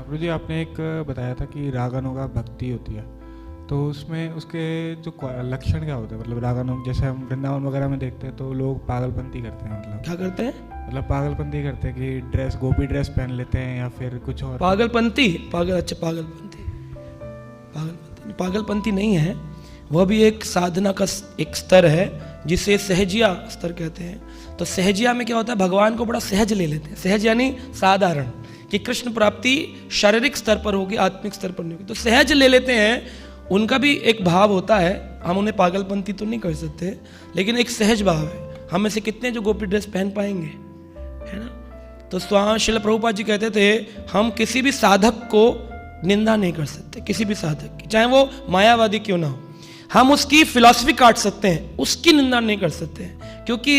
गुरु जी, आपने एक बताया था कि रागानुगा भक्ति होती है, तो उसमें उसके जो लक्षण क्या होते हैं? मतलब रागानुग जैसे हम वृंदावन वगैरह में देखते हैं तो लोग पागलपंती करते हैं। मतलब क्या करते हैं? मतलब पागलपंती करते हैं कि ड्रेस, गोपी ड्रेस पहन लेते हैं या फिर कुछ और। पागलपंती? अच्छा, पागलपंती पागलपंती नहीं है, वह भी एक साधना का एक स्तर है जिसे सहजिया स्तर कहते हैं। तो सहजिया में क्या होता है, भगवान को बड़ा सहज ले लेते हैं। सहज यानी साधारण, कि कृष्ण प्राप्ति शारीरिक स्तर पर होगी, आत्मिक स्तर पर नहीं होगी, तो सहज ले लेते हैं। उनका भी एक भाव होता है, हम उन्हें पागलपंती तो नहीं कर सकते, लेकिन एक सहज भाव है। हम में से कितने जो गोपी ड्रेस पहन पाएंगे, है ना? तो स्वामी श्रील प्रभुपाद जी कहते थे, हम किसी भी साधक को निंदा नहीं कर सकते, किसी भी साधक की, चाहे वो मायावादी क्यों ना हो। हम उसकी फिलॉसफी काट सकते हैं, उसकी निंदा नहीं कर सकते हैं, क्योंकि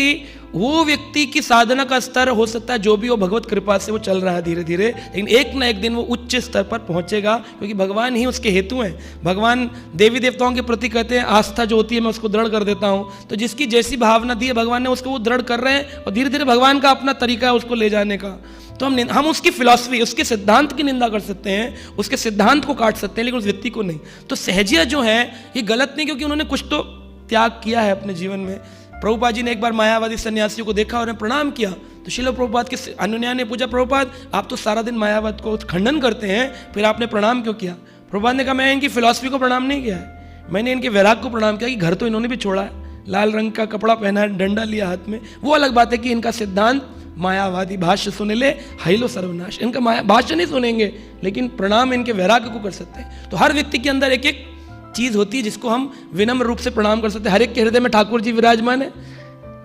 वो व्यक्ति की साधना का स्तर हो सकता है जो भी हो, भगवत कृपा से वो चल रहा है धीरे धीरे, लेकिन एक ना एक दिन वो उच्च स्तर पर पहुंचेगा, क्योंकि भगवान ही उसके हेतु हैं। भगवान देवी देवताओं के प्रति कहते हैं, आस्था जो होती है मैं उसको दृढ़ कर देता हूं। तो जिसकी जैसी भावना दी है भगवान ने, उसको वो दृढ़ कर रहे हैं, और धीरे धीरे भगवान का अपना तरीका है उसको ले जाने का। तो हम उसकी फिलॉसफी, उसके सिद्धांत की निंदा कर सकते हैं, उसके सिद्धांत को काट सकते हैं, लेकिन उस व्यक्ति को नहीं। तो सहजिया जो है ये गलत नहीं, क्योंकि उन्होंने कुछ तो त्याग किया है अपने जीवन में। प्रभुपाद जी ने एक बार मायावादी सन्यासियों को देखा और उन्हें प्रणाम किया, तो श्रील प्रभुपाद के अनुयायी ने पूछा, प्रभुपाद आप तो सारा दिन मायावाद को खंडन करते हैं, फिर आपने प्रणाम क्यों किया? प्रभुपाद ने कहा, मैं इनकी फिलॉसफी को प्रणाम नहीं किया है, मैंने इनके वैराग को प्रणाम किया कि घर तो इन्होंने भी छोड़ा है, लाल रंग का कपड़ा पहना है, डंडा लिया हाथ में। वो अलग बात है कि इनका सिद्धांत मायावादी, भाष्य सुने ले हाइलो सर्वनाश, इनका माया भाष्य नहीं सुनेंगे, लेकिन प्रणाम इनके वैराग्य को कर सकते हैं। तो हर व्यक्ति के अंदर एक एक चीज होती है जिसको हम विनम्र रूप से प्रणाम कर सकते हैं। हर एक के हृदय में ठाकुर जी विराजमान है।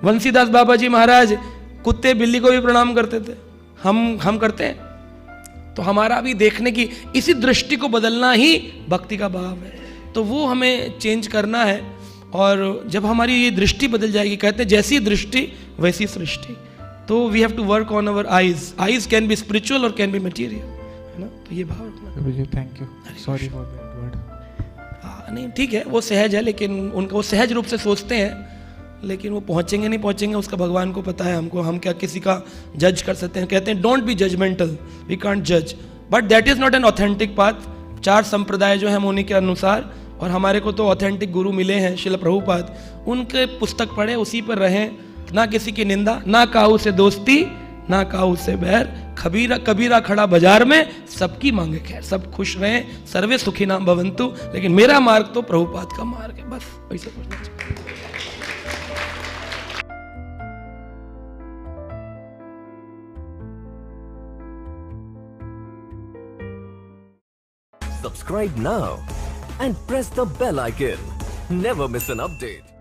वंशीदास बाबा जी महाराज कुत्ते बिल्ली को भी प्रणाम करते थे, हम करते हैं। तो हमारा भी देखने की इसी दृष्टि को बदलना ही भक्ति का भाव है। तो वो हमें चेंज करना है, और जब हमारी ये दृष्टि बदल जाएगी, कहते हैं जैसी दृष्टि वैसी सृष्टि। तो we have to work on our eyes can be spiritual और कैन बी मटेरियल, है ना? तो ये भाव रखना। Thank you, sorry for that word. नहीं ठीक है, वो सहज है, लेकिन उनका वो सहज रूप से सोचते हैं, लेकिन वो पहुंचेंगे नहीं पहुंचेंगे उसका भगवान को पता है। हमको, हम क्या किसी का जज कर सकते हैं? कहते हैं don't be judgmental, we can't जज, but that is not an authentic path. 4 संप्रदाय जो है उन्हीं के अनुसार, और हमारे को तो ऑथेंटिक गुरु मिले हैं श्रील प्रभुपाद, उनके पुस्तक पढ़े, उसी पर रहें, ना किसी की निंदा, ना काऊ से दोस्ती, ना काऊ से बैर, कबीरा खड़ा बाजार में, सबकी मांगे खैर, सब खुश रहें, सर्वे सुखी नाम भवंतु। लेकिन मेरा मार्ग तो प्रभुपाद का मार्ग है, बस वैसे पूछना चाहिए। Subscribe now and press the bell icon. Never miss an update.